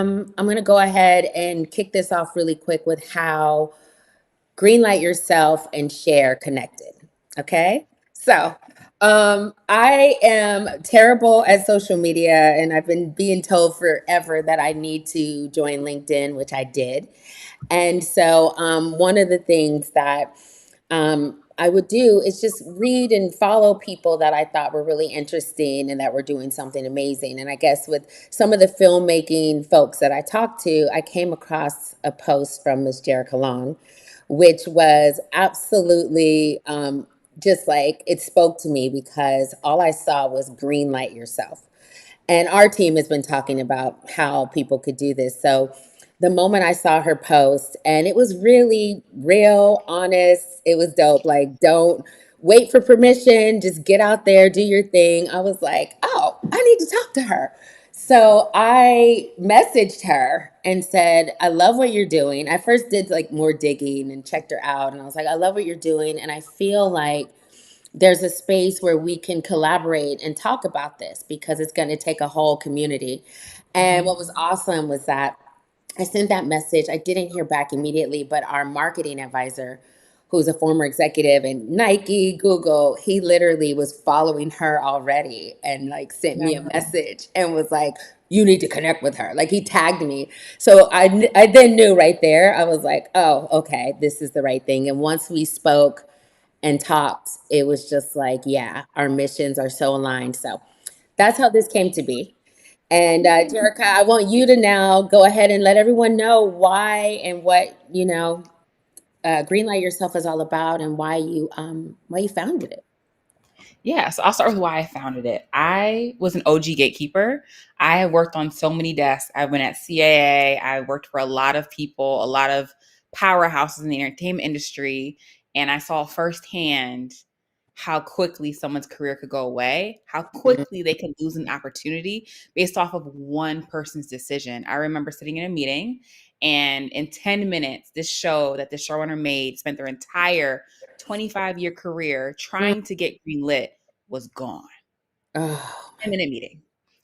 I'm going to go ahead and kick this off really quick with how greenlight yourself and share connected. Okay. So, I am terrible at social media, and I've been being told forever that I need to join LinkedIn, which I did. And so, one of the things that I would do is just read and follow people that I thought were really interesting and that were doing something amazing. And I guess with some of the filmmaking folks that I talked to, I came across a post from Miss Jerrica Long, which was absolutely just like it spoke to me because all I saw was green light yourself. And our team has been talking about how people could do this. So the moment I saw her post, and it was really real, honest, it was dope. Like, don't wait for permission, just get out there, do your thing. I was like, oh, I need to talk to her. So I messaged her and said, I love what you're doing. I first did like more digging and checked her out. And I was like, I love what you're doing. And I feel like there's a space where we can collaborate and talk about this because it's going to take a whole community. And Mhm. what was awesome was that I sent that message. I didn't hear back immediately, but our marketing advisor, who's a former executive in Nike, Google, he literally was following her already and like sent me a Nice. message and was like, you need to connect with her. Like he tagged me. So I then knew right there. I was like, oh, okay, this is the right thing. And once we spoke, and talked, it was just like, yeah, our missions are so aligned. So that's how this came to be. And Jerrica, I want you to now go ahead and let everyone know why and what Greenlight Yourself is all about and why you founded it. Yeah, so I'll start with why I founded it. I was an OG gatekeeper. I have worked on so many desks. I've been at CAA. I worked for a lot of people, a lot of powerhouses in the entertainment industry, and I saw firsthand how quickly someone's career could go away, how Mhm. quickly they could lose an opportunity based off of one person's decision. I remember sitting in a meeting, and in 10 minutes, this show that the showrunner made spent their entire 25-year career trying to get greenlit was gone. Oh, 10-minute meeting.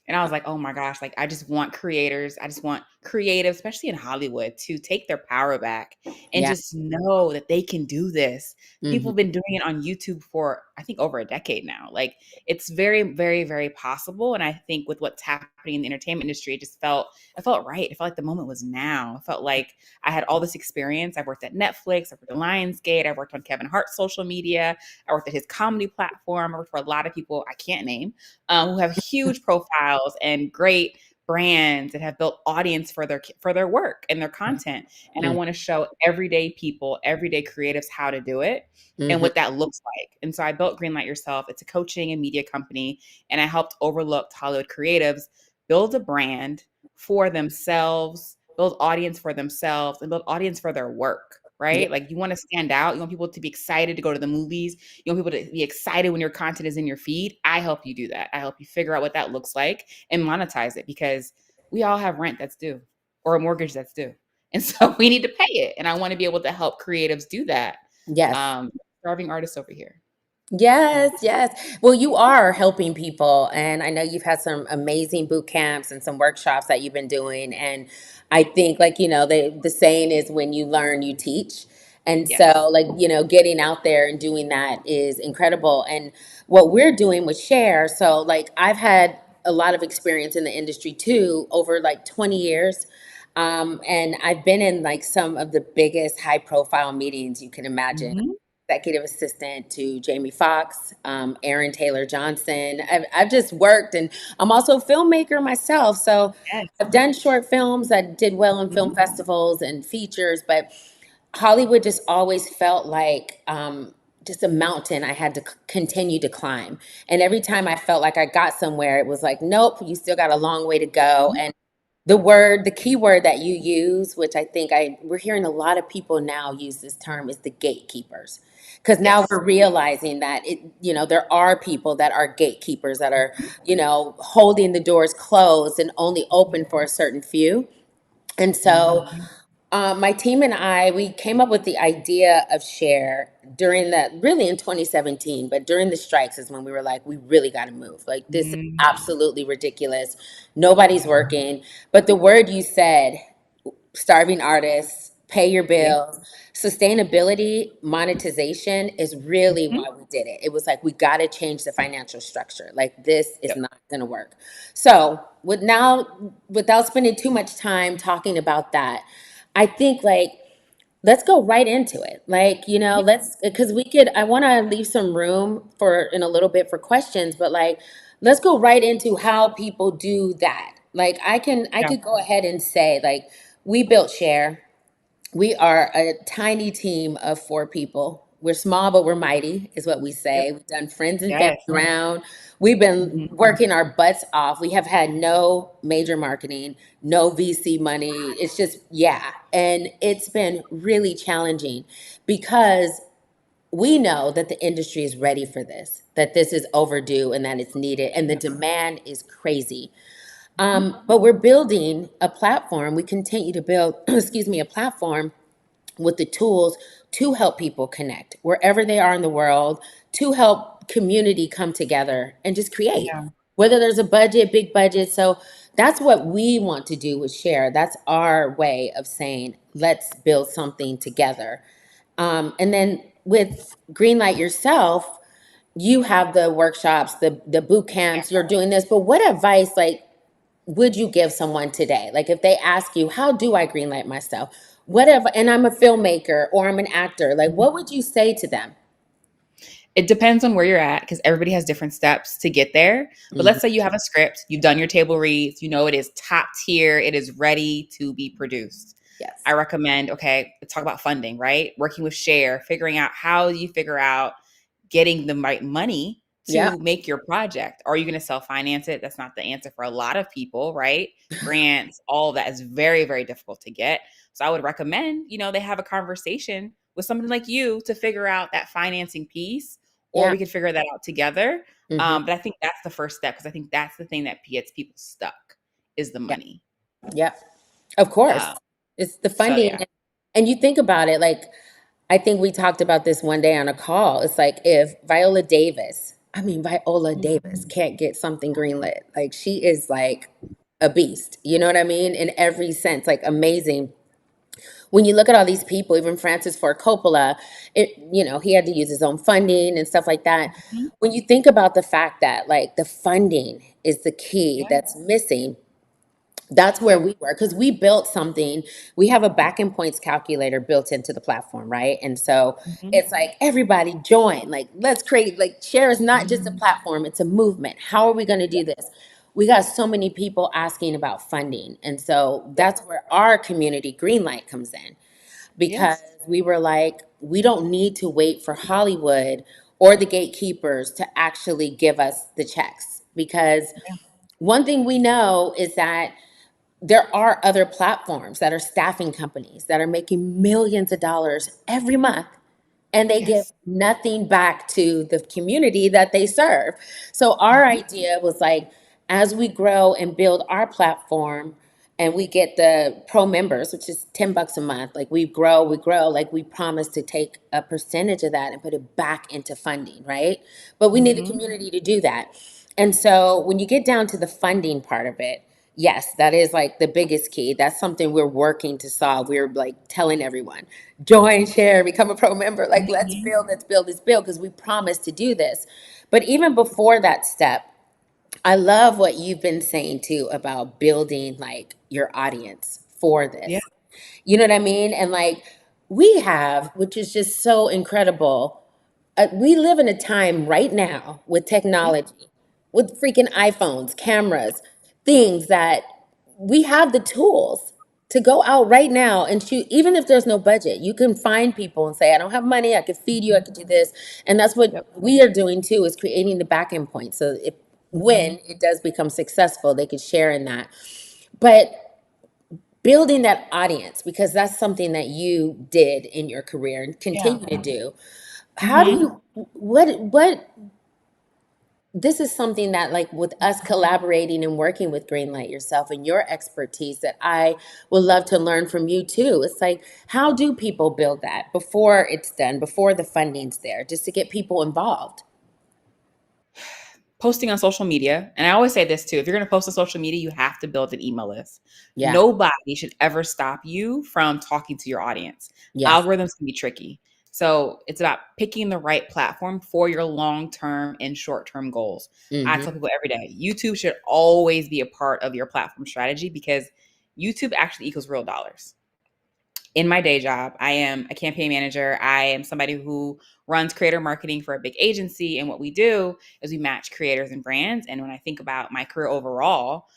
And I was like, oh my gosh, like I just want creators, I just want creatives, especially in Hollywood, to take their power back and yeah. just know that they can do this. People Hmm. have been doing it on YouTube for, I think, over a decade now. Like it's very, very, very possible. And I think with what's happening in the entertainment industry, I felt right. I felt like the moment was now. I felt like I had all this experience. I've worked at Netflix, I've worked at Lionsgate, I've worked on Kevin Hart's social media, I worked at his comedy platform, I worked for a lot of people I can't name who have huge profiles and great brands that have built audience for their work and their content. And I want to show everyday people, everyday creatives how to do it and Hmm. what that looks like. And so I built Greenlight Yourself. It's a coaching and media company, and I helped overlooked Hollywood creatives build a brand for themselves, build audience for themselves, and build audience for their work. Yeah. Right? Like you want to stand out. You want people to be excited to go to the movies. You want people to be excited when your content is in your feed. I help you do that. I help you figure out what that looks like and monetize it because we all have rent that's due or a mortgage that's due. And so we need to pay it. And I want to be able to help creatives do that. Yes. Um, Starving artists over here. Yes, yes. Well, you are helping people, and I know you've had some amazing boot camps and some workshops that you've been doing. And I think, like, the saying is when you learn, you teach. And Yes. so, like, getting out there and doing that is incredible. And what we're doing with Share, so like, I've had a lot of experience in the industry too, over like 20 years. And I've been in like some of the biggest high profile meetings you can imagine, Mhm. executive assistant to Jamie Foxx, Erin Taylor Johnson. I've just worked, and I'm also a filmmaker myself. So Yes. I've done short films that did well in film Mhm. festivals and features, but Hollywood just always felt like just a mountain I had to continue to climb. And every time I felt like I got somewhere, it was like, nope, you still got a long way to go. Mhm. And the key word that you use, which I think we're hearing a lot of people now use this term, is the gatekeepers. Because now Yes. we're realizing that there are people that are gatekeepers that are, holding the doors closed and only open for a certain few. And so Mhm. My team and I, we came up with the idea of share during that, really in 2017, but during the strikes is when we were like, we really got to move. Like, this is Mm, absolutely ridiculous. Nobody's working. But the word you said, starving artists, pay your yeah. bills, sustainability, monetization is really Mhm. why we did it. It was like, we got to change the financial structure. Like, this is Yep. not going to work. So, with now, without spending too much time talking about that, I think like, let's go right into it. Like, Yeah. let's, because we could, I want to leave some room for, in a little bit for questions, but like, let's go right into how people do that. Like, I Yeah. could go ahead and say, like, we built Share. We are a tiny team of 4 people. We're small, but we're mighty, is what we Yep. say. We've done friends and family Yes. round. We've been Mhm. working our butts off. We have had no major marketing, no VC money. It's just, yeah. And it's been really challenging because we know that the industry is ready for this, that this is overdue and that it's needed, and the Yep. demand is crazy. Mhm. But we're building a platform. We continue to build, excuse me, a platform with the tools to help people connect wherever they are in the world, to help community come together and just create. Yeah. Whether there's a budget, big budget. So that's what we want to do with Share. That's our way of saying, let's build something together. And then with Greenlight yourself, you have the workshops, the boot Yeah. camps, you're doing this, but what advice, like, would you give someone today? Like if they ask you, how do I greenlight myself? Whatever, and I'm a filmmaker or I'm an actor, like what would you say to them? It depends on where you're at because everybody has different steps to get there. But Mhm. let's say you have a script, you've done your table reads, you know it is top tier, it is ready to be produced. Yes. I recommend, okay, let's talk about funding, right? Working with Share, figuring out how you figure out getting the right money Yeah. to make your project. Are you going to self finance it? That's not the answer for a lot of people, right? Grants, all of that is very, very difficult to get. So I would recommend, they have a conversation with somebody like you to figure out that financing piece, or Yeah. we could figure that out together. Hmm. But I think that's the first step because I think that's the thing that gets people stuck is the Yeah. money. Yeah. Of course. Um, It's the so funding. yeah. And you think about it, like, I think we talked about this one day on a call. It's like if Viola Davis can't get something greenlit. Like she is like a beast. You know what I mean? In every sense, like amazing. When you look at all these people, even Francis Ford Coppola, he had to use his own funding and stuff like that. Mhm. When you think about the fact that like the funding is the key Yeah. that's missing, that's where Yep. we were because we built something. We have a back end points calculator built into the platform, right? And so Mhm. it's like everybody join, like let's create, like Share is not just a Mhm. platform, it's a movement. How are we going to do Yep. this? We got so many people asking about funding. And so Yep. that's where our community Greenlight comes in because Yes. we were like, we don't need to wait for Hollywood or the gatekeepers to actually give us the checks. Because Yeah. one thing we know is that there are other platforms that are staffing companies that are making millions of dollars every month and they give Yes. nothing back to the community that they serve. So our Mhm. idea was like, as we grow and build our platform and we get the pro members, which is $10 a month, like we grow, like we promise to take a percentage of that and put it back into funding, right? But we need the Mhm. community to do that. And so when you get down to the funding part of it, yes, that is like the biggest key. That's something we're working to solve. We're like telling everyone, join, share, become a pro member. Like, Mhm. let's build, because we promised to do this. But even before that step, I love what you've been saying too about building like your audience for Yeah. this. You know what I mean? And like we have, which is just so incredible. We live in a time right now with Yeah. technology, with freaking iPhones, cameras, things that we have the tools to go out right now and shoot. Even if there's no budget, you can find people and say, I don't have money, I could feed you, I Mhm. could do this. And that's what Yep. we are doing too, is creating the back end point. So if Mhm. when it does become successful, they could share in that. But building that audience, because that's something that you did in your career and Yeah. continue to do. How do Mhm. you, what this is something that, like, with us collaborating and working with Greenlight yourself and your expertise, that I would love to learn from you too. It's like, how do people build that before it's done, before the funding's there, just to get people involved? Posting on social media. And I always say this too, if you're going to post on social media, you have to build an email list. Yeah. Nobody should ever stop you from talking to your audience. Yes. Algorithms can be tricky. So it's about picking the right platform for your long-term and short-term goals. I Mm-hmm. tell people every day, YouTube should always be a part of your platform strategy because YouTube actually equals real dollars. In my day job, I am a campaign manager. I am somebody who runs creator marketing for a big agency. And what we do is we match creators and brands. And when I think about my career overall,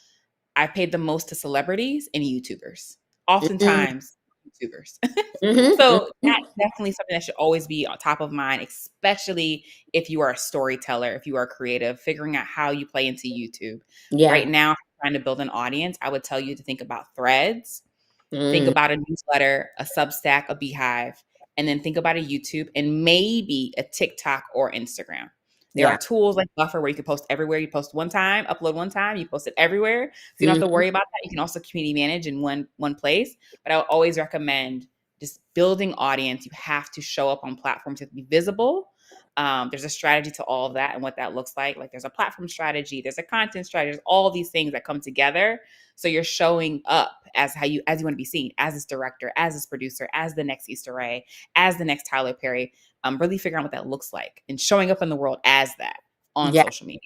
I paid the most to celebrities and YouTubers, Mm-hmm. oftentimes YouTubers. Mm-hmm. So that's definitely something that should always be on top of mind, especially if you are a storyteller, if you are creative, figuring out how you play into YouTube. Right Yeah. now, trying to build an audience, I would tell you to think about threads. Think Mm. about a newsletter, a Substack, a Beehive, and then think about a YouTube and maybe a TikTok or Instagram. There are Yeah. tools like Buffer where you can post everywhere. You post one time, upload one time, you post it everywhere. So you don't have to Mm-hmm. worry about that. You can also community manage in one place. But I would always recommend just building audience. You have to show up on platforms to be visible. There's a strategy to all of that and what that looks like. Like there's a platform strategy, there's a content strategy, there's all these things that come together. So you're showing up as you want to be seen, as this director, as this producer, as the next Issa Rae, as the next Tyler Perry. Really figuring out what that looks like and showing up in the world as that on Yeah. social media.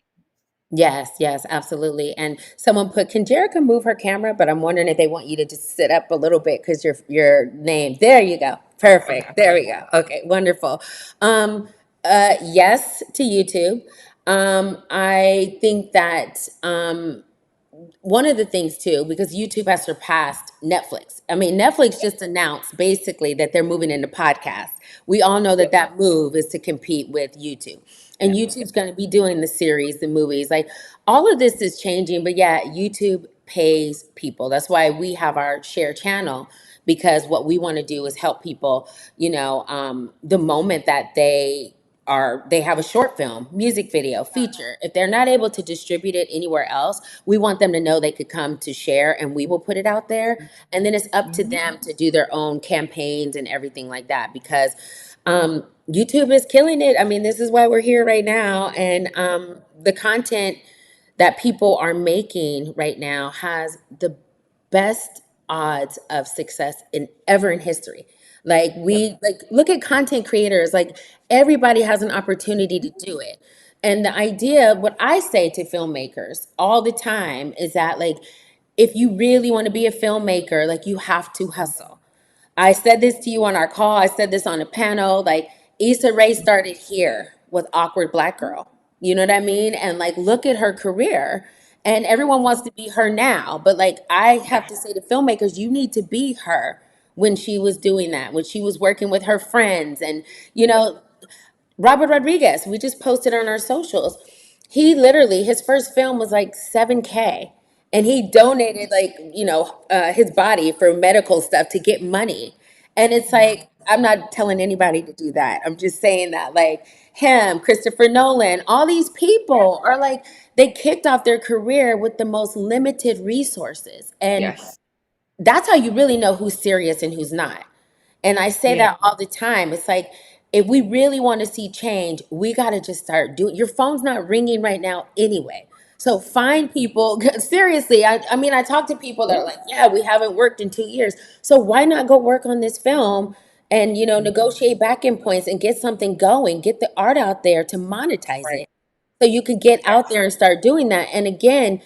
Yes, yes, absolutely. And someone put, can Jerrica move her camera? But I'm wondering if they want you to just sit up a little bit because your name. There you go. Okay. Perfect. There we go. Okay, wonderful. Um, yes to YouTube. I think that one of the things too, because YouTube has surpassed Netflix. I mean, Netflix just announced basically that they're moving into podcasts. We all know that Yep. that move is to compete with YouTube. And Yep. YouTube's going to be doing the series, the movies. Like, all of this is changing, but yeah, YouTube pays people. That's why we have our share channel, because what we want to do is help people, the moment that they have a short film, music video, feature. If they're not able to distribute it anywhere else, we want them to know they could come to share and we will put it out there. And then it's up to Mhm. them to do their own campaigns and everything like that, because YouTube is killing it. I mean, this is why we're here right now. And the content that people are making right now has the best odds of success in ever in history. Like, Yep. look at content creators, like, everybody has an opportunity to do it. And the idea, what I say to filmmakers all the time is that, like, if you really want to be a filmmaker, like, you have to hustle. I said this to you on our call. I said this on a panel. Like, Issa Rae started here with Awkward Black Girl. You know what I mean? And, like, look at her career. And everyone wants to be her now. But, like, I have to say to filmmakers, you need to be her when she was doing that, when she was working with her friends. And, you Yep. know, Robert Rodriguez, we just posted on our socials. He literally, his first film was like 7K. And he donated, like, his body for medical stuff to get money. And it's Yeah. like, I'm not telling anybody to do that. I'm just saying that, like, him, Christopher Nolan, all these people are like, they kicked off their career with the most limited resources. And Yes. that's how you really know who's serious and who's not. And I say Yeah. that all the time. It's like, if we really want to see change, we got to just start doing. Your phone's not ringing right now anyway. So find people. Seriously, I mean, I talk to people that are like, yeah, we haven't worked in 2 years. So why not go work on this film and, Mhm. negotiate back end points and get something going, get the art out there to monetize Right. it, so you can get out Yes. there and start doing that. And again,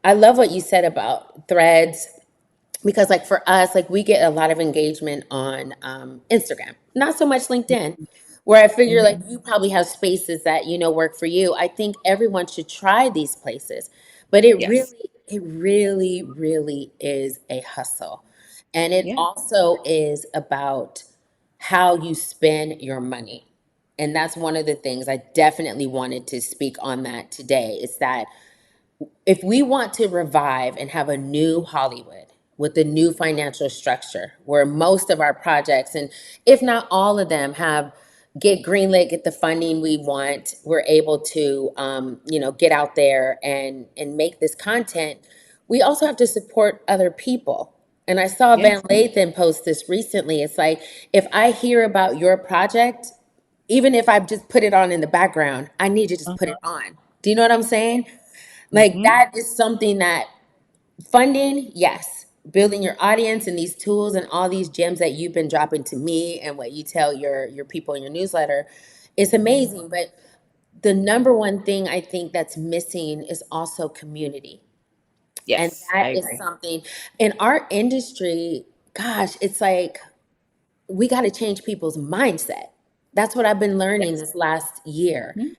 I love what you said about threads, because, like, for us, like, we get a lot of engagement on Instagram, not so much LinkedIn, where I figure, like, Mhm. you probably have spaces that work for you. I think everyone should try these places, but it Yes. really, really is a hustle. And it Yeah. also is about how you spend your money. And that's one of the things I definitely wanted to speak on that today, is that if we want to revive and have a new Hollywood with a new financial structure, where most of our projects, and if not all of them, have get greenlit, get the funding we want, we're able to, get out there and make this content. We also have to support other people. And I saw Yes. Van Lathan post this recently. It's like, if I hear about your project, even if I just put it on in the background, I need to just put Uh-huh. it on. Do you know what I'm saying? Like Hmm. that is something that funding, yes. Building your audience and these tools and all these gems that you've been dropping to me and what you tell your people in your newsletter is amazing. But the number one thing I think that's missing is also community. And Yes, I that is agree. something in our industry, gosh, it's like we got to change people's mindset. That's what I've been learning Yes. this last year Mhm.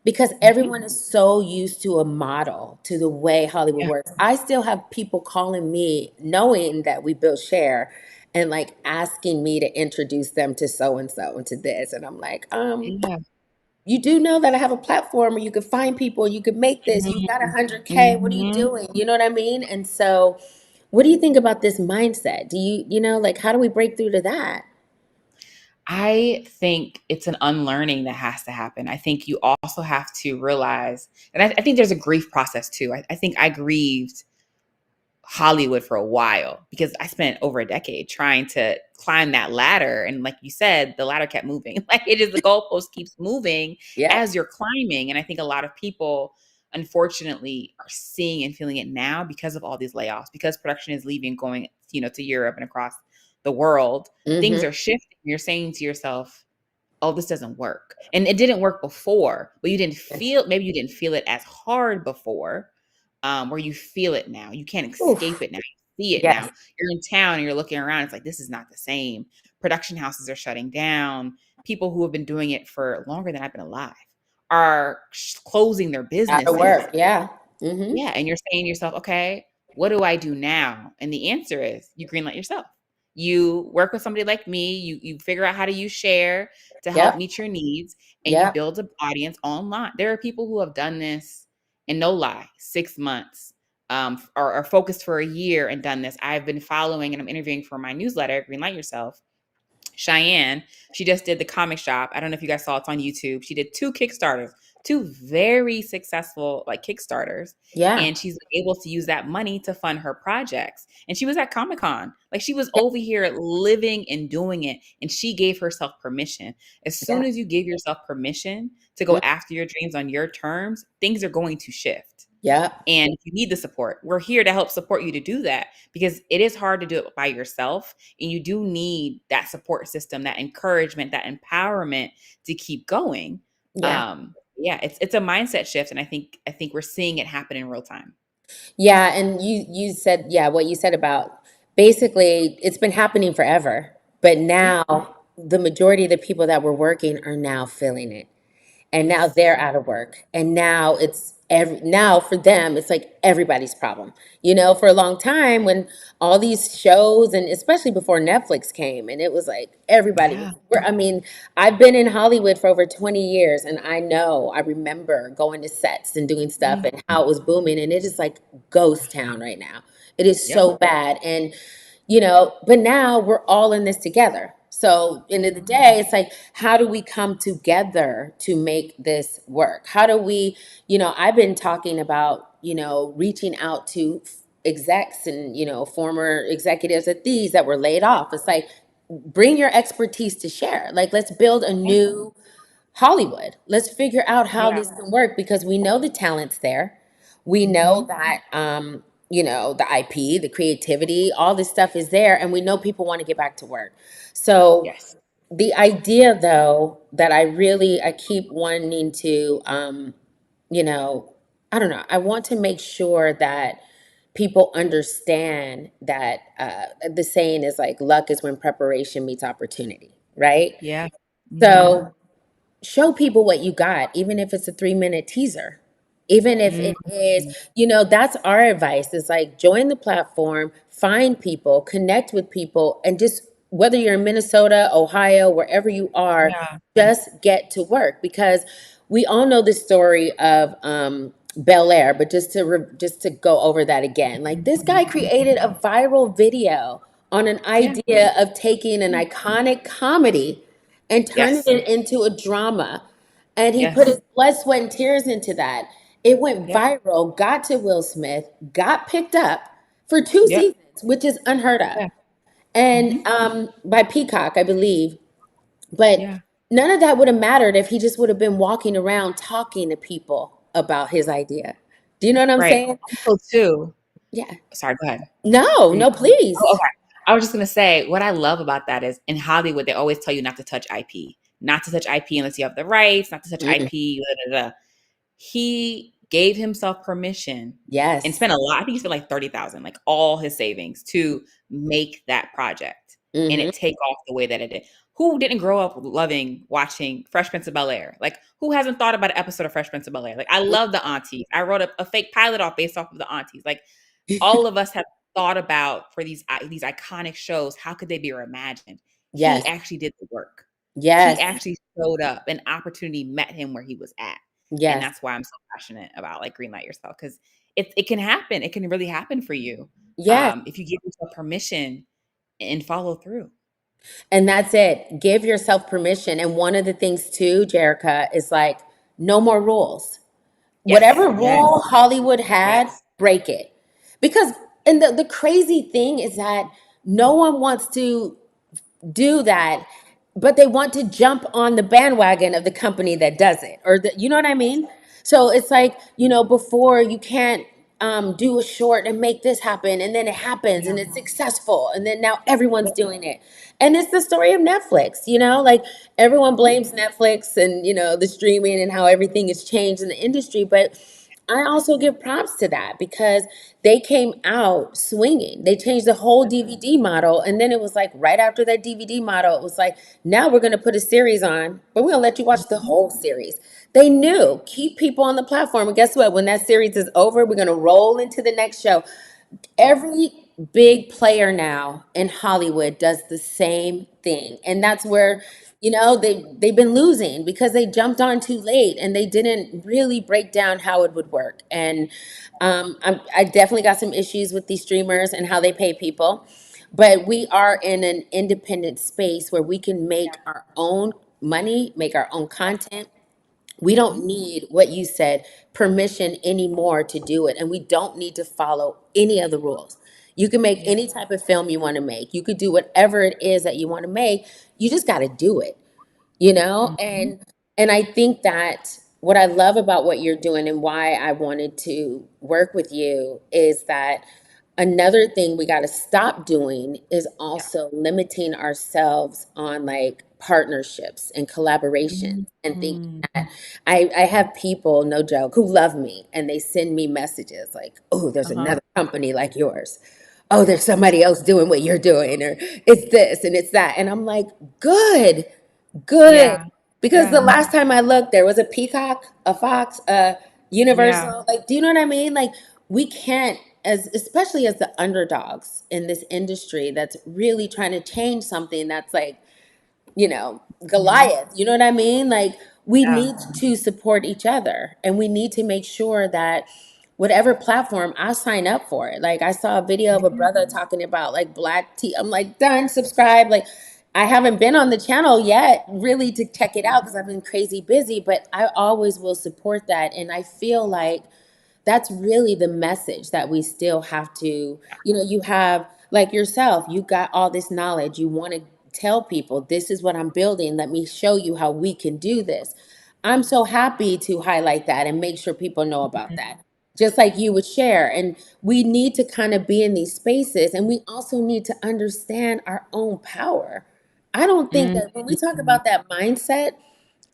because Mhm. everyone is so used to a model, to the way Hollywood Yeah. works. I still have people calling me knowing that we build share and like asking me to introduce them to so and so and to this. And I'm like, Yeah. you do know that I have a platform where you could find people, you could make this, you've got Mhm. 100K, what are you Mhm. doing? You know what I mean? And so what do you think about this mindset? Do like how do we break through to that? I think it's an unlearning that has to happen. I think you also have to realize, and I think there's a grief process too. I think I grieved Hollywood for a while because I spent over a decade trying to climb that ladder. And like you said, the ladder kept moving. Like it is the goalpost keeps moving Yep. as you're climbing. And I think a lot of people, unfortunately, are seeing and feeling it now because of all these layoffs, because production is leaving, going, to Europe and across the world. Things Mm-hmm. are shifting. You're saying to yourself, oh, this doesn't work. And it didn't work before, but Yes. maybe you didn't feel it as hard before, where you feel it now. You can't escape Oof. it now. You see it Yes. now. You're in town and you're looking around. It's like, this is not the same. Production houses are shutting down. People who have been doing it for longer than I've been alive are closing their Out of businesses. work. Yeah. Mm-hmm. Yeah, and you're saying to yourself, "Okay, what do I do now?" And the answer is you greenlight yourself. You work with somebody like me, you figure out how to use share to help Yep. meet your needs, and you Yep. build an audience online. There are people who have done this, and no lie, 6 months, or focused for a year and done this. I've been following and I'm interviewing for my newsletter, Greenlight Yourself. Cheyenne, she just did the comic shop. I don't know if you guys saw it's on YouTube. She did two Kickstarters, two very successful like Kickstarters, Yeah. and she's able to use that money to fund her projects. And she was at Comic Con, like she was over here living and doing it, and she gave herself permission. As soon Yeah. as you give yourself permission to go Mm. after your dreams on your terms, things are going to shift. Yep. And if you need the support, we're here to help support you to do that because it is hard to do it by yourself. And you do need that support system, that encouragement, that empowerment to keep going. Yeah. Yeah, it's a mindset shift. And I think we're seeing it happen in real time. Yeah. And you said, yeah, what you said about basically it's been happening forever, but Yeah. now the majority of the people that were working are now feeling it. And now Yes. they're out of work, and now now for them it's like everybody's problem. For a long time when all these shows, and especially before Netflix came, and it was like everybody Yeah. I mean, I've been in Hollywood for over 20 years, and I remember going to sets and doing stuff Yeah. and how it was booming, and it is like ghost town right now. It is Yep. so bad. And but now we're all in this together. So end of the day, it's like, how do we come together to make this work? How do we, I've been talking about, reaching out to execs and, former executives at these that were laid off. It's like, bring your expertise to share. Like, let's build a Yeah. new Hollywood. Let's figure out how Yeah. this can work because we know the talent's there. We know Hmm. that the IP, the creativity, all this stuff is there, and we know people want to get back to work. So Yes. the idea though that I keep wanting to you know, I don't know, I want to make sure that people understand that the saying is like luck is when preparation meets opportunity, right? Yeah. Hmm. So show people what you got, even if it's a 3-minute teaser. Even if Hmm. it is, that's our advice is like join the platform, find people, connect with people, and just whether you're in Minnesota, Ohio, wherever you are, Yeah. just get to work because we all know the story of Bel Air, but just to go over that again, like this guy created a viral video on an Yeah. idea of taking an iconic comedy and turning Yes. it into a drama. And he put Yes. his blood, sweat, and tears into that. It went Yep. viral, got to Will Smith, got picked up for two Yep. seasons, which is unheard of. Yeah. And Hmm. by Peacock, I believe. But Yeah. none of that would have mattered if he just would have been walking around talking to people about his idea. Do you know what I'm Right. saying? Also, too. Yeah. Sorry. Go ahead. No, Were you? no, Oh, please. okay. I was just gonna say what I love about that is in Hollywood they always tell you not to touch IP, not to touch IP unless you have the rights, not to touch Mm, IP. Da, da, da. He gave himself permission and yes. spent a lot. I think he spent like 30,000, like all his savings, to make that project and Hmm. it take off the way that it did. Who didn't grow up loving watching Fresh Prince of Bel Air? Like, who hasn't thought about an episode of Fresh Prince of Bel Air? Like, I love the aunties. I wrote a fake pilot off based off of the aunties. Like, all of us have thought about for these iconic shows, how could they be reimagined? He Yes. actually did the work. He Yes. actually showed up. An opportunity met him where he was at. And Yes. that's why I'm so passionate about like Greenlight Yourself, because it can happen. It can really happen for you Yes. if you give yourself permission and follow through. And that's it. Give yourself permission. And one of the things too, Jerrica, is like no more rules. Yes, Whatever yes, rule Hollywood had, yes. break it. Because and the crazy thing is that no one wants to do that, but they want to jump on the bandwagon of the company that does it, or you know what I mean? So it's like, before you can't do a short and make this happen, and then it happens Yeah. and it's successful, and then now everyone's Yep. doing it. And it's the story of Netflix, like everyone Mhm. blames Netflix and the streaming and how everything has changed in the industry, but I also give props to that because they came out swinging. They changed the whole DVD model. And then it was like right after that DVD model, it was like, now we're going to put a series on, but we're going to let you watch the Mhm. whole series. They knew, keep people on the platform. And guess what? When that series is over, we're going to roll into the next show. Every big player now in Hollywood does the same thing. And that's where, they've been losing because they jumped on too late and they didn't really break down how it would work. And I definitely got some issues with these streamers and how they pay people. But we are in an independent space where we can make our own money, make our own content. We don't Mhm. need what you said, permission anymore to do it. And we don't need to follow any of the rules. You can make Yeah. any type of film you want to make. You could do whatever it is that you want to make. You just got to do it, you know? Mhm. And I think that what I love about what you're doing and why I wanted to work with you is that another thing we got to stop doing is Yeah. also limiting ourselves on like partnerships and collaborations and thinking Mhm. that I have people, no joke, who love me and they send me messages like, oh, there's Uh-huh. another company like yours. Oh, there's somebody else doing what you're doing, or it's this and it's that. And I'm like, good, good. Yeah. Because the Yeah. last time I looked, there was a Peacock, a Fox, a Yeah. Universal. Like, do you know what I mean? Like, we can't, especially as the underdogs in this industry that's really trying to change something that's like, Mhm. Goliath. You know what I mean? Like, we Yeah. need to support each other and we need to make sure that whatever platform I sign up for it. Like, I saw a video of a Mhm. brother talking about like black tea. I'm like, done, subscribe. Like, I haven't been on the channel yet really to check it out because I've been crazy busy, but I always will support that. And I feel like that's really the message that we still have to, you have like yourself, you got all this knowledge. You want to tell people, this is what I'm building. Let me show you how we can do this. I'm so happy to highlight that and make sure people know about Mhm. that. Just like you would share. And we need to kind of be in these spaces and we also need to understand our own power. I don't think that when we talk Mhm. about that mindset,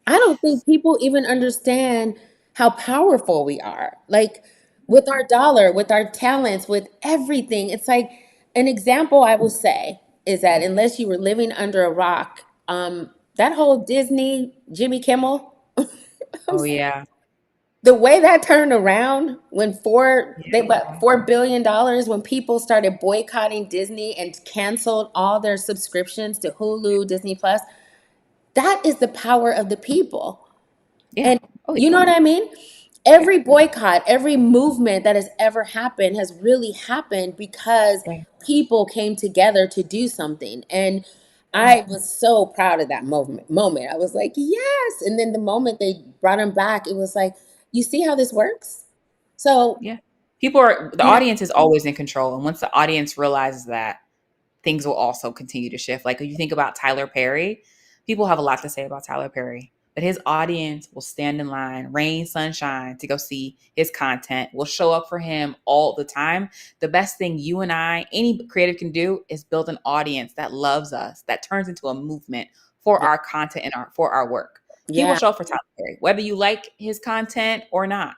I don't think people even understand how powerful we are. Like with our dollar, with our talents, with everything. It's like an example I will say is that unless you were living under a rock, that whole Disney Jimmy Kimmel, I'm Oh, sorry, yeah. the way that turned around when they what Yeah. $4 billion when people started boycotting Disney and canceled all their subscriptions to Hulu, Disney Plus. That is the power of the people. Yeah. And Oh, you know what I mean? yeah. Every boycott, every movement that has ever happened has really happened because Yeah. people came together to do something. And I was so proud of that moment. I was like, yes. And then the moment they brought him back, it was like, you see how this works? So, Yeah. People are the you know, audience is always in control. And once the audience realizes that, things will also continue to shift. Like if you think about Tyler Perry, people have a lot to say about Tyler Perry, but his audience will stand in line, rain, sunshine, to go see his content, will show up for him all the time. The best thing you and I, any creative can do is build an audience that loves us, that turns into a movement for yeah, our content and for our work. People yeah, show up for Tyler Perry, whether you like his content or not.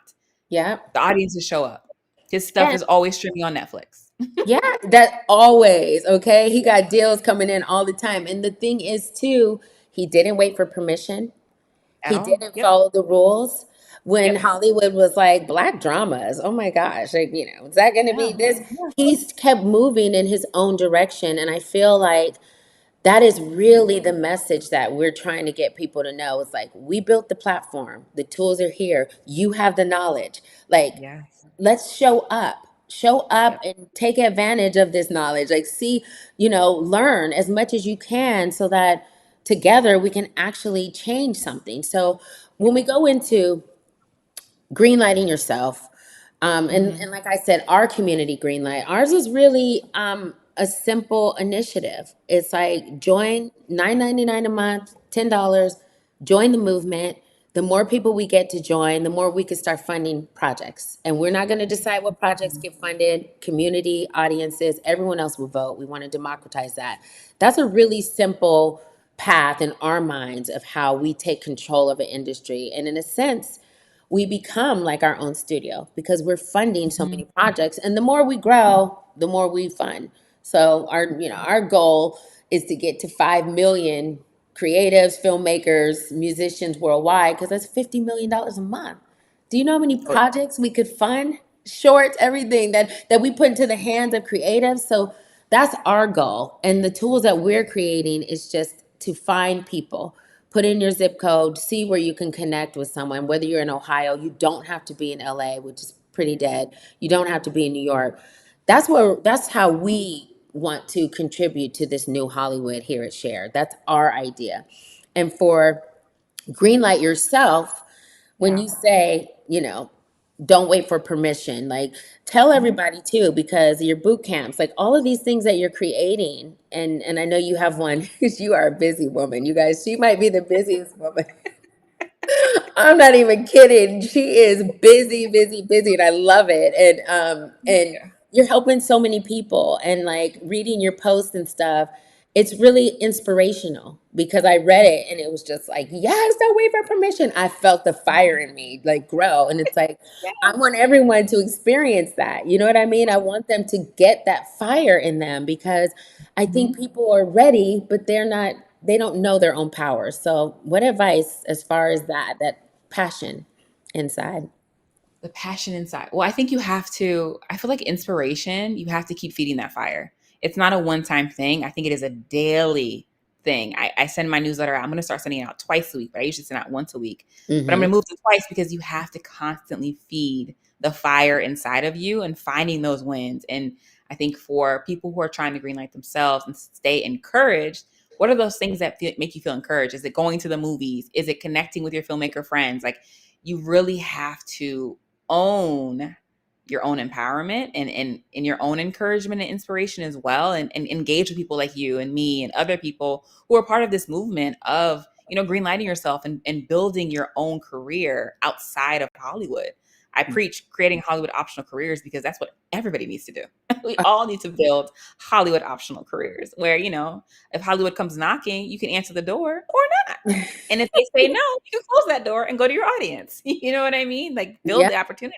yeah. The audiences show up. His stuff And is always streaming on Netflix. yeah, that always, okay? He got deals coming in all the time. And the thing is, too, he didn't wait for permission. At He all. didn't Yep. follow the rules. When Yep. Hollywood was like, black dramas, oh my gosh, like, is that going to be Yeah. this? Yeah. He's kept moving in his own direction. And I feel like that is really the message that we're trying to get people to know. It's like, we built the platform, the tools are here, you have the knowledge. Like, Yes. let's show up Yep. and take advantage of this knowledge. Like, see, learn as much as you can so that together we can actually change something. So when we go into greenlighting yourself. Mhm. And like I said, our community greenlight, ours is really a simple initiative. It's like join $9.99 a month, $10, join the movement. The more people we get to join, the more we can start funding projects. And we're not going to decide what projects Mhm. get funded, community, audiences, everyone else will vote. We want to democratize that. That's a really simple path in our minds of how we take control of an industry. And in a sense, we become like our own studio because we're funding so Mhm. many projects, and the more we grow the more we fund. So our goal is to get to 5 million creatives, filmmakers, musicians worldwide, because that's $50 million a month. Do you know how many Oh, projects we could fund, shorts, everything that we put into the hands of creatives? So that's our goal, and the tools that we're creating is just to find people. Put in your zip code, see where you can connect with someone. Whether you're in Ohio, you don't have to be in LA, which is pretty dead. You don't have to be in New York. That's how we want to contribute to this new Hollywood here at Share. That's our idea. And for Greenlight yourself, when yeah. you say, don't wait for permission, like tell Mhm. everybody too, because your boot camps, like all of these things that you're creating, and I know you have one because you are a busy woman. You guys, she might be the busiest woman. I'm not even kidding. She is busy, busy, busy, and I love it. And Yeah. you're helping so many people, and like reading your posts and stuff. It's really inspirational because I read it and it was just like, yes, don't wait for permission. I felt the fire in me like grow, and it's like Yeah. I want everyone to experience that. You know what I mean? I want them to get that fire in them because I think Mhm. people are ready, but they don't know their own power. So what advice as far as that passion inside? The passion inside. Well, I think you have to, I feel like inspiration, you have to keep feeding that fire. It's not a one time thing. I think it is a daily thing. I send my newsletter out. I'm going to start sending it out twice a week, but I usually send out once a week. But I'm Mm-hmm. going to move to twice because you have to constantly feed the fire inside of you and finding those wins. And I think for people who are trying to greenlight themselves and stay encouraged, what are those things that make you feel encouraged? Is it going to the movies? Is it connecting with your filmmaker friends? Like you really have to own your own empowerment and your own encouragement and inspiration as well, and engage with people like you and me and other people who are part of this movement of greenlighting yourself and building your own career outside of Hollywood. I preach creating Hollywood optional careers because that's what everybody needs to do. We all need to build Hollywood optional careers where, if Hollywood comes knocking, you can answer the door or not. And if they say no, you can close that door and go to your audience. You know what I mean? Like build Yeah. the opportunity.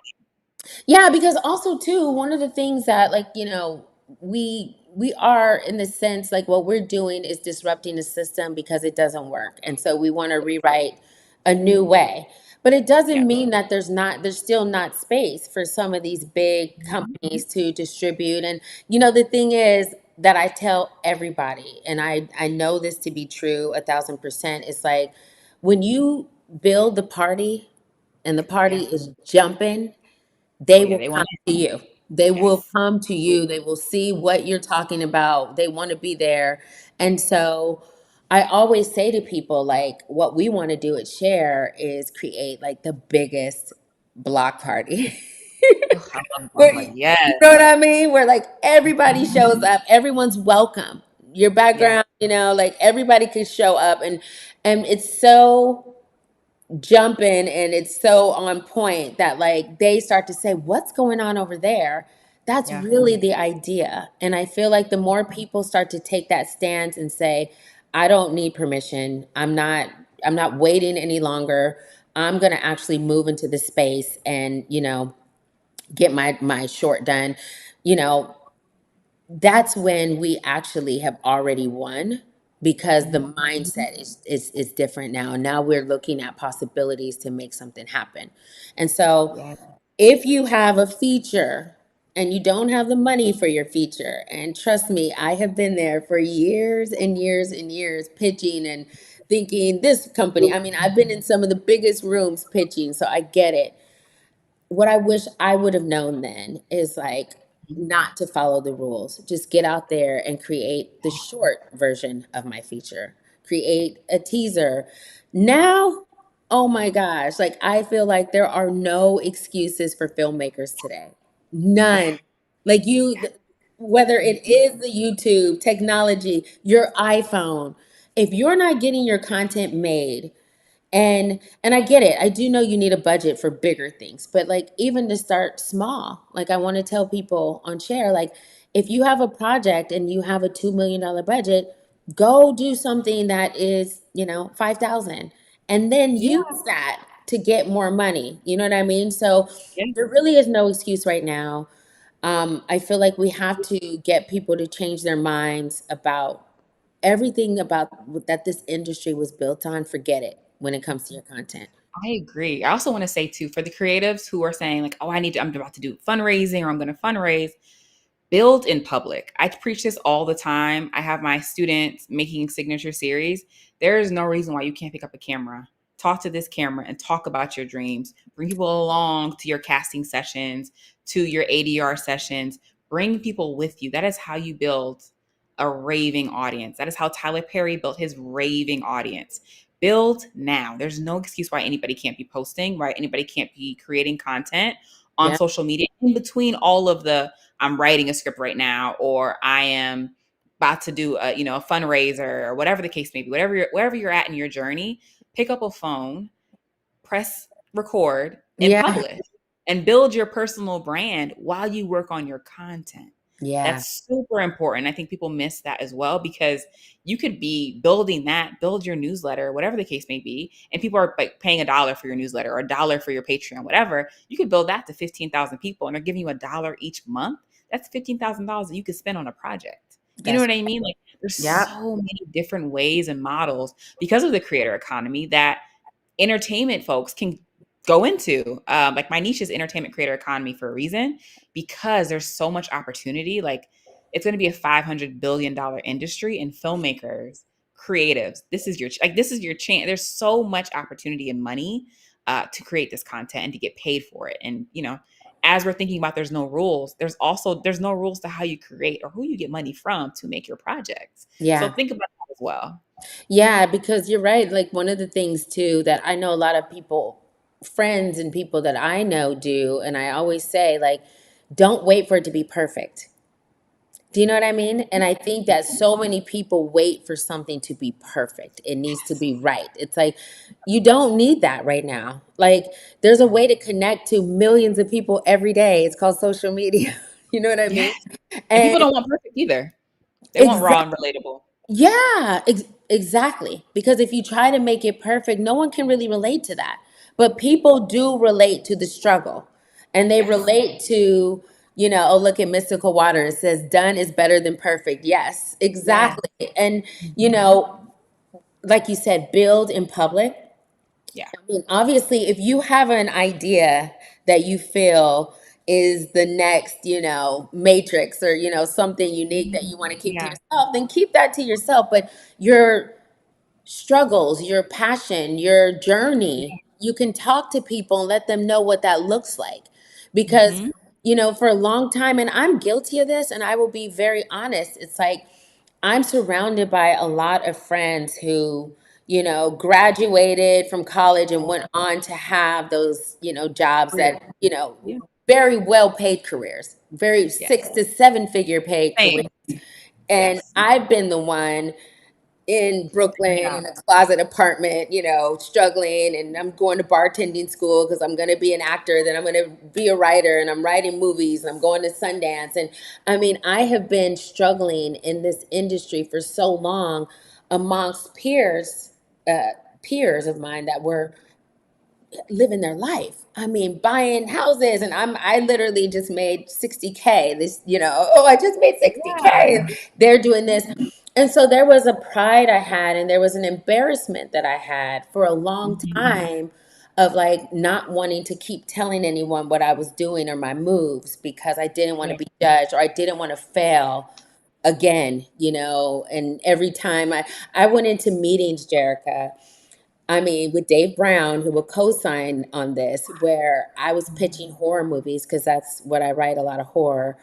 Yeah, because also too, one of the things that like, we are in the sense like what we're doing is disrupting the system because it doesn't work. And so we want to rewrite a new way. But it Yeah. doesn't mean that there's still not space for some of these big Mhm. companies to distribute. And the thing is that I tell everybody, and I know this to be true 1,000%, it's like when you build the party and the party Yeah. is jumping, Oh they yeah, will they come want it. to you. They will Yes. come to you. They will see what you're talking about. They want to be there. And so I always say to people, like, what we want to do at Share is create like the biggest block party. Oh, I love the block Where, party. you know Yes. what I mean? Where like everybody shows up, everyone's welcome. Your Yeah. background, like everybody could show up, and it's so jumping and it's so on point that like they start to say, what's going on over there? That's Yeah. really the idea. And I feel like the more people start to take that stance and say, I don't need permission. I'm not waiting any longer. I'm going to actually move into the space and, get my short done. You know, that's when we actually have already won because the Mhm. mindset is different now. Now we're looking at possibilities to make something happen. And so Yeah. if you have a feature and you don't have the money for your feature, and trust me, I have been there for years and years and years pitching and thinking this company, I mean, I've been in some of the biggest rooms pitching, so I get it. What I wish I would have known then is like not to follow the rules. Just get out there and create the short version of my feature. Create a teaser. Now, oh my gosh, like I feel like there are no excuses for filmmakers today. Yeah. None. Like whether it is the YouTube technology, your iPhone, if you're not getting your content made, and I get it. I do know you need a budget for bigger things, but like even to start small, like I want to tell people on Share, like if you have a project and you have a $2 million budget, go do something that is, 5,000 and then Yeah. use that to get more money. You know what I mean? So Yeah. there really is no excuse right now. I feel like we have to get people to change their minds about everything about that this industry was built on. Forget it when it comes to your content. I agree. I also want to say too, for the creatives who are saying like, "Oh, I'm about to do fundraising or I'm going to fundraise," build in public. I preach this all the time. I have my students making signature series. There is no reason why you can't pick up a camera, talk to this camera, and talk about your dreams. Bring people along to your casting sessions, to your ADR sessions. Bring people with you. That is how you build a raving audience. That is how Tyler Perry built his raving audience. Build now. There's no excuse why anybody can't be posting, right? Anybody can't be creating content on Yeah. social media in between all of the I'm writing a script right now, or I am about to do a fundraiser, or whatever the case may be. Wherever you're at in your journey, pick up a phone, press record, and Yeah. publish, and build your personal brand while you work on your content. Yeah. That's super important. I think people miss that as well because you could be building that, build your newsletter, whatever the case may be, and people are like paying $1 for your newsletter or $1 for your Patreon, whatever. You could build that to 15,000 people, and they're giving you $1 each month. That's $15,000 that you could spend on a project. You know That's what I mean? Like there's yeah. so many different ways and models because of the creator economy that entertainment folks can go into. Like my niche is entertainment creator economy for a reason because there's so much opportunity. Like it's going to be a $500 billion industry, and filmmakers, creatives, this is your chance. There's so much opportunity and money to create this content and to get paid for it. And as we're thinking about there's no rules, there's no rules to how you create or who you get money from to make your projects. So Yeah. think about that as well. Yeah, because you're right. Like one of the things too that I know a lot of people, friends and people that I know do, and I always say, like, don't wait for it to be perfect. Do you know what I mean? And I think that so many people wait for something to be perfect. It needs to Yes. be right. It's like you don't need that right now. Like there's a way to connect to millions of people every day. It's called social media. You know what I Yes. mean? And people And don't want perfect either. They want raw exactly. and relatable. Yeah, exactly. Because if you try to make it perfect, no one can really relate to that. But people do relate to the struggle. And they Yes. relate to, oh, look at Mystical Water. It says done is better than perfect. Yes, Yeah. exactly. And, Mhm. like you said, build in public. Yeah. I mean, obviously, if you have an idea that you feel is the next, matrix or, something unique that you want to keep to Yeah. yourself, then keep that to yourself. But your struggles, your passion, your journey, you can talk to people and let them know what that looks like. Because Mhm. for a long time, and I'm guilty of this, and I will be very honest. It's like I'm surrounded by a lot of friends who, graduated from college and went on to have those, jobs Career. that, Yeah. very well paid careers, very Yeah. 6 to 7 figure paid careers. Same. And Yes. I've been the one in Brooklyn Yeah. in a closet apartment, struggling, and I'm going to bartending school because I'm going to be an actor, then I'm going to be a writer, and I'm writing movies, and I'm going to Sundance. And I mean, I have been struggling in this industry for so long amongst uh, peers of mine that were living their life. I mean, buying houses, and I literally just made 60K. Oh, I just made 60K. Yeah. And they're doing this. And so there was a pride I had, and there was an embarrassment that I had for a long Mhm. time of like not wanting to keep telling anyone what I was doing or my moves because I didn't want to Yeah. be judged or I didn't want to fail again, and every time I went into meetings, Jerrica, I mean, with Dave Brown, who will co-sign on this, where I was pitching horror movies because that's what I write, a lot of horror.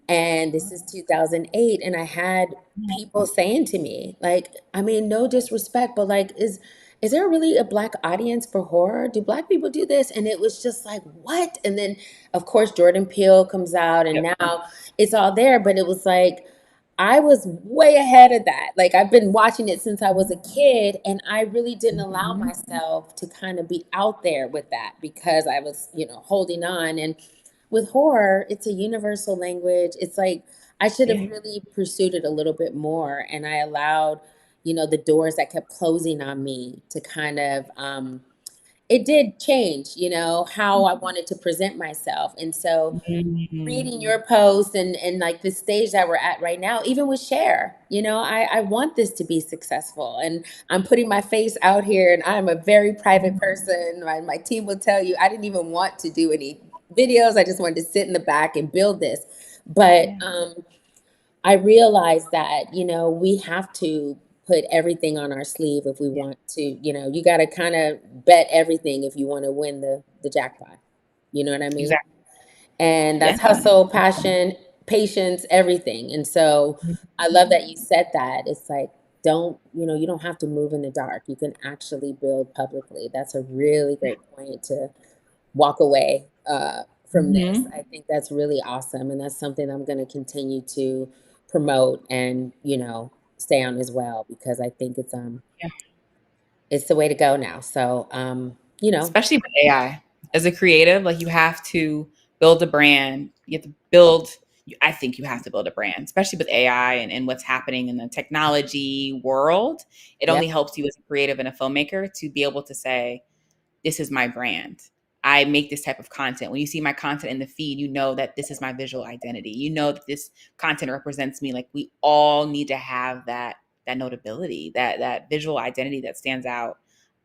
And this is 2008, and I had people saying to me, like, I mean, no disrespect, but like, is there really a black audience for horror? Do black people do this? And it was just like, what? And then, of course, Jordan Peele comes out, and Yep. now it's all there. But it was like, I was way ahead of that. Like, I've been watching it since I was a kid, and I really didn't allow Mhm. myself to kind of be out there with that because I was, holding on. And with horror, it's a universal language. It's like I should have Yeah. really pursued it a little bit more, and I allowed, the doors that kept closing on me to kind of it did change, how I wanted to present myself. And so Mhm. reading your post and like the stage that we're at right now, even with Share, I want this to be successful. And I'm putting my face out here, and I'm a very private person. My team will tell you I didn't even want to do any videos. I just wanted to sit in the back and build this. But Yeah. I realized that, we have to put everything on our sleeve if we Yeah. want to, you got to kind of bet everything if you want to win the jackpot. You know what I mean? Exactly. And Yeah. that's hustle, passion, patience, everything. And so I love Mhm. that you said that. It's like, you don't have to move in the dark. You can actually build publicly. That's a really great point to walk away from this. Mhm. I think that's really awesome. And that's something I'm going to continue to promote and, stay on as well, because I think Yeah. it's the way to go now. So, Especially with AI. As a creative, like you have to build a brand. You have to build I think you have to build a brand, especially with AI and what's happening in the technology world. It yep, only helps you as a creative and a filmmaker to be able to say, this is my brand. I make this type of content. When you see my content in the feed, you know that this is my visual identity. You know that this content represents me. Like we all need to have that notability, that visual identity that stands out,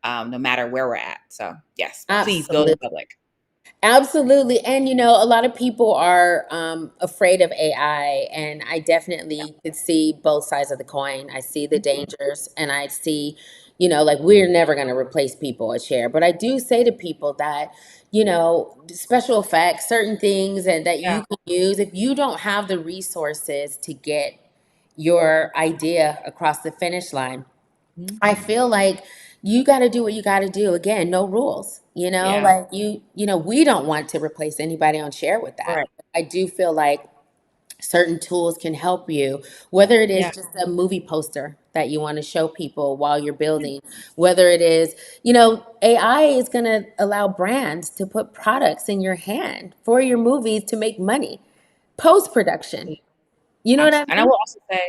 no matter where we're at. So yes, please build in absolutely. public. Absolutely. And a lot of people are afraid of AI, and I definitely could see both sides of the coin. I see the Mhm. dangers, and I see, like we're never going to replace people at Share. But I do say to people that, special effects, certain things and that Yeah. you can use, if you don't have the resources to get your idea across the finish line, Mhm. I feel like you got to do what you got to do. Again, no rules. Yeah. Like we don't want to replace anybody on Share with that. Right. I do feel like certain tools can help you, whether it is Yeah. just a movie poster that you want to show people while you're building, whether it is, AI is going to allow brands to put products in your hand for your movies to make money, post production. You know what I And I mean? will also say,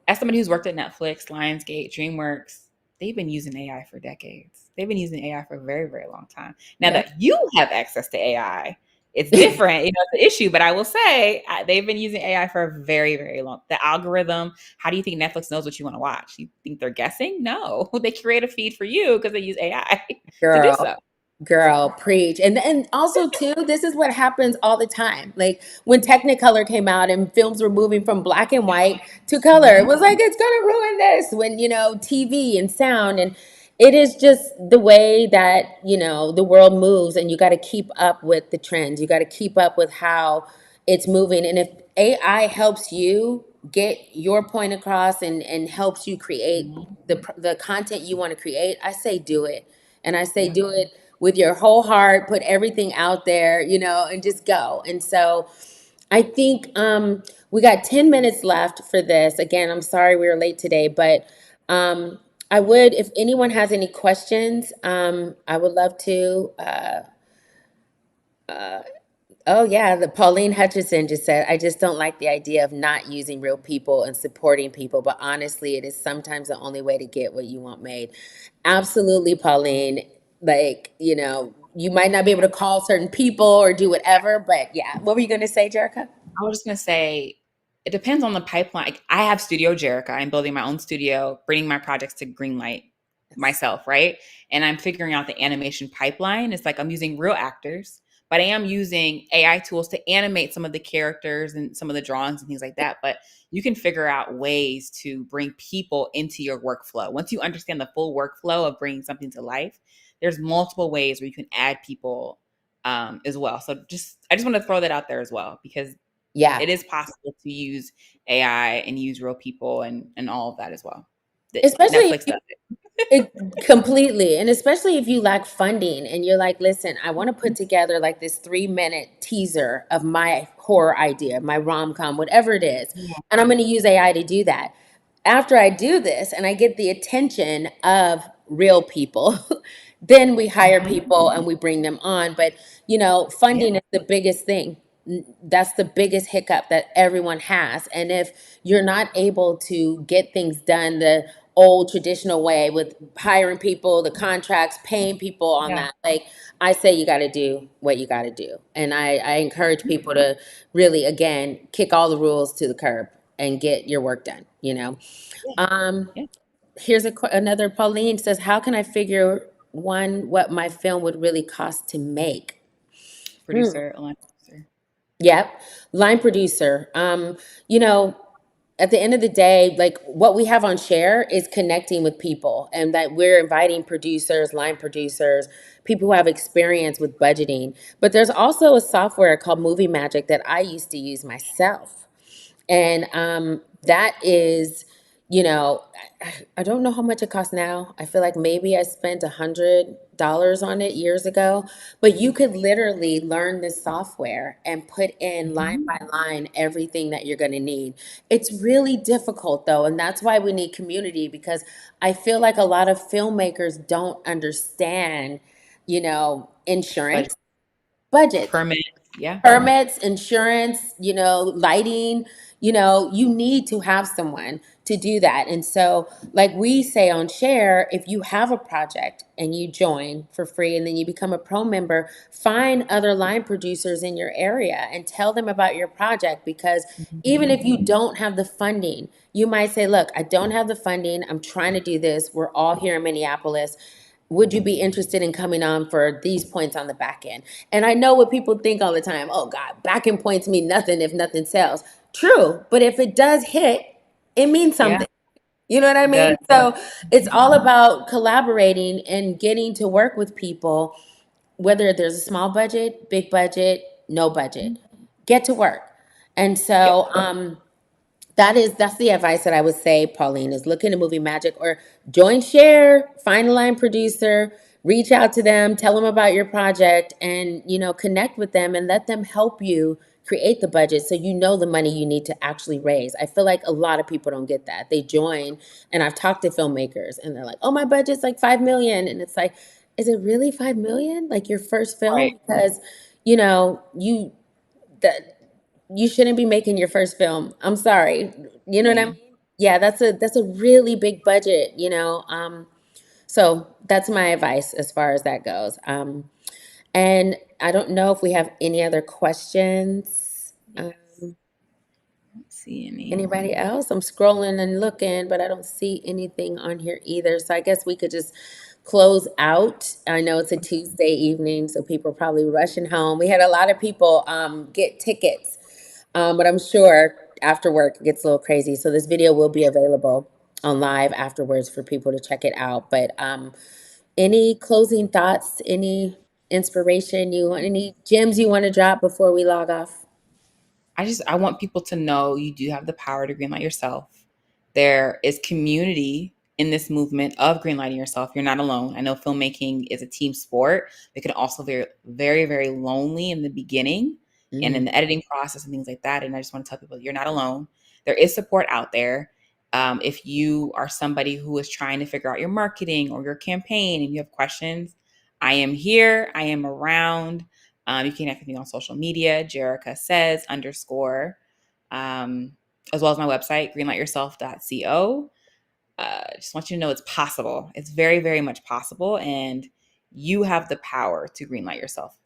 as somebody who's worked at Netflix, Lionsgate, DreamWorks, they've been using AI for decades. They've been using AI for a very, very long time. Now Yeah. that you have access to AI, it's different. It's an issue, but I will say they've been using AI for a very, very long. The algorithm. How do you think Netflix knows what you want to watch? You think they're guessing? No, they create a feed for you because they use AI to do Girl, so. girl, preach. And also too, this is what happens all the time. Like when Technicolor came out and films were moving from black and white to color, it Mhm. was like it's gonna ruin this when, TV and sound, and it is just the way that, the world moves, and you got to keep up with the trends. You got to keep up with how it's moving. And if AI helps you get your point across and helps you create Mhm. the content you want to create, I say do it. And I say Yeah. do it with your whole heart, put everything out there, and just go. And so I think we got 10 minutes left for this. Again, I'm sorry we were late today, but um, I would, if anyone has any questions, I would love to. Oh, yeah, the Pauline Hutchison just said, I just don't like the idea of not using real people and supporting people, but honestly, it is sometimes the only way to get what you want made. Absolutely, Pauline. Like, you might not be able to call certain people or do whatever, but yeah. What were you going to say, Jerica? I was just gonna say, it depends on the pipeline. Like, I have Studio Jerrica. I'm building my own studio, bringing my projects to Greenlight myself, right? And I'm figuring out the animation pipeline. It's like I'm using real actors, but I am using AI tools to animate some of the characters and some of the drawings and things like that. But you can figure out ways to bring people into your workflow. Once you understand the full workflow of bringing something to life, there's multiple ways where you can add people as well. So I just want to throw that out there as well, because Yeah. it is possible to use AI and use real people and all of that as well. That Especially Netflix does it. it completely, and especially if you lack funding and you're like, listen, I want to put together like this 3-minute teaser of my horror idea, my rom-com, whatever it is, Yeah. and I'm going to use AI to do that. After I do this and I get the attention of real people, then we hire Mhm. people and we bring them on. But, Yeah. funding is the biggest thing. That's the biggest hiccup that everyone has. And if you're not able to get things done the old traditional way with hiring people, the contracts, paying people on Yeah. that, like I say, you got to do what you got to do. And I encourage people to really, again, kick all the rules to the curb and get your work done. Yeah. Um, Yeah. here's another. Pauline says, how can I figure one what my film would really cost to make? Hmm. Producer, line producer. Yep. Line producer. You know, at the end of the day, like what we have on Share is connecting with people, and that we're inviting producers, line producers, people who have experience with budgeting. But there's also a software called Movie Magic that I used to use myself. And that is, I don't know how much it costs now. I feel like maybe I spent $100 on it years ago, but you could literally learn this software and put in line Mhm. by line everything that you're going to need. It's really difficult though, and that's why we need community, because I feel like a lot of filmmakers don't understand, Budget, insurance, budgets, permit. Yeah. permits, insurance, lighting, you need to have someone to do that. And so, like we say on Share, if you have a project and you join for free and then you become a pro member, find other line producers in your area and tell them about your project, because even Mhm. if you don't have the funding, you might say, look, I don't have the funding. I'm trying to do this. We're all here in Minneapolis. Would you be interested in coming on for these points on the back end? And I know what people think all the time. Oh God, back end points mean nothing if nothing sells. True, but if it does hit, it means Yeah. something. You know what I It does. mean? So it's all about collaborating and getting to work with people, whether there's a small budget, big budget, no budget. Get to work. And Yep. so that's the advice that I would say, Pauline, is look into Movie Magic or join Share, find a line producer, reach out to them, tell them about your project, and connect with them and let them help you create the budget so you know the money you need to actually raise. I feel like a lot of people don't get that. They join, and I've talked to filmmakers and they're like, "Oh, my budget's like 5 million." And it's like, "Is it really 5 million? Like your first Right. film?" Because, you that you shouldn't be making your first film. I'm sorry. You know what I mean? Same. Yeah, that's a really big budget. So that's my advice as far as that goes. And I don't know if we have any other questions. Yes. I don't see any. Anybody else? I'm scrolling and looking, but I don't see anything on here either. So I guess we could just close out. I know it's a Tuesday evening, so people are probably rushing home. We had a lot of people get tickets, but I'm sure after work it gets a little crazy. So this video will be available on live afterwards for people to check it out. But any closing thoughts, any inspiration you want, any gems you want to drop before we log off? I want people to know you do have the power to greenlight yourself. There is community in this movement of greenlighting yourself. You're not alone. I know filmmaking is a team sport. It can also be very, very, very lonely in the beginning and Mm, in the editing process and things like that. And I just want to tell people you're not alone. There is support out there. If you are somebody who is trying to figure out your marketing or your campaign and you have questions, I am here. I am around. You can connect with me on social media, Jerrica says underscore, as well as my website, greenlightyourself.co. Just want you to know it's possible. It's very, very much possible. And you have the power to greenlight yourself,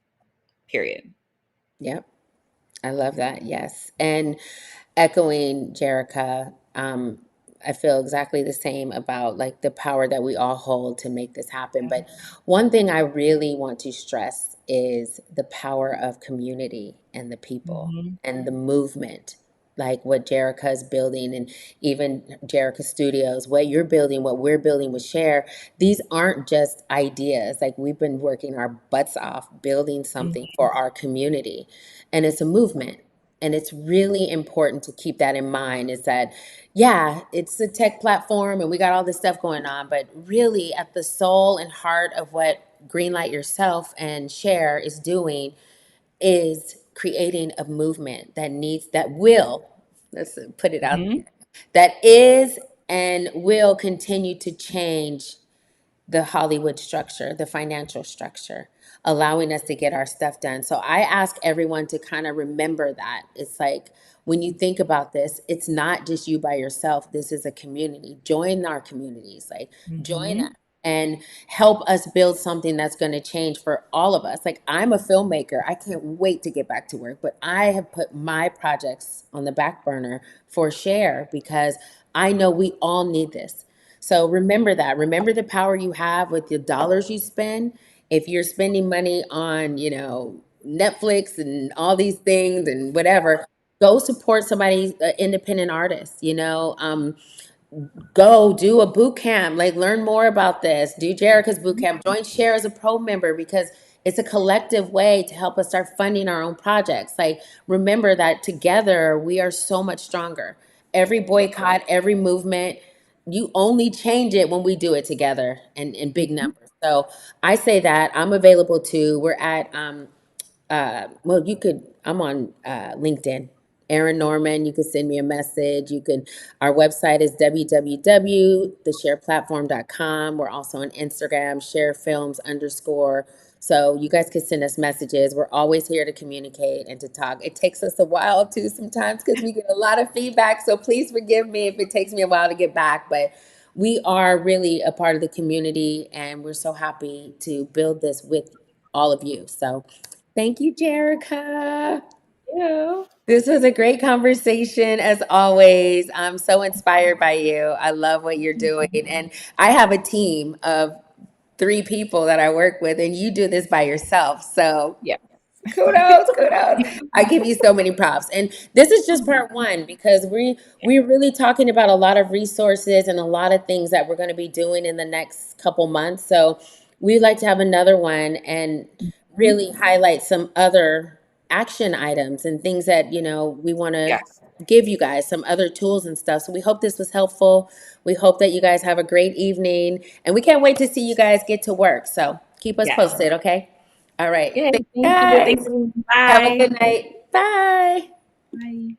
period. yep. I love that. Yes. And echoing Jerrica, I feel exactly the same about like the power that we all hold to make this happen. Yeah. But one thing I really want to stress is the power of community and the people Mm-hmm. and the movement, like what Jerrica is building, and even Jerrica Studios, what you're building, what we're building with Share. These aren't just ideas. Like we've been working our butts off building something Mm-hmm. for our community, and it's a movement. And it's really important to keep that in mind is that, yeah, it's a tech platform and we got all this stuff going on, but really at the soul and heart of what Greenlight Yourself and Share is doing is creating a movement that needs, that will, let's put it out Mm-hmm. there, that is and will continue to change the Hollywood structure, the financial structure, allowing us to get our stuff done. So I ask everyone to kind of remember that. It's like when you think about this, it's not just you by yourself. This is a community. Join our communities, like join us Mm-hmm. and help us build something that's going to change for all of us. Like I'm a filmmaker. I can't wait to get back to work, but I have put my projects on the back burner for Share because I know we all need this. So remember that. Remember the power you have with the dollars you spend. If you're spending money on, Netflix and all these things and whatever, go support somebody's independent artist. Go do a boot camp, like learn more about this. Do Jerrica's boot camp. Join Share as a pro member because it's a collective way to help us start funding our own projects. Like remember that together we are so much stronger. Every boycott, every movement, you only change it when we do it together and in big Mm-hmm. numbers. So I say that I'm available too. We're at well, I'm on LinkedIn. Erin Norman, you can send me a message. Our website is www.theshareplatform.com. We're also on Instagram, sharefilms underscore. So you guys can send us messages. We're always here to communicate and to talk. It takes us a while too sometimes because we get a lot of feedback. So please forgive me if it takes me a while to get back, but we are really a part of the community and we're so happy to build this with all of you. So thank you, Jerrica. Yeah. This was a great conversation as always. I'm so inspired by you. I love what you're doing. And I have a team of 3 people that I work with, and you do this by yourself. So Yeah. kudos, kudos. I give you so many props. And this is just part one because we're really talking about a lot of resources and a lot of things that we're going to be doing in the next couple months. So we'd like to have another one and Mhm. really highlight some other action items and things that, we want to Yes. give you guys some other tools and stuff. So we hope this was helpful. We hope that you guys have a great evening and we can't wait to see you guys get to work. So keep us Yes. posted, okay? All right. Yay. Thanks, Thank you. guys. Thanks. Have a Bye. good night. Bye. Bye.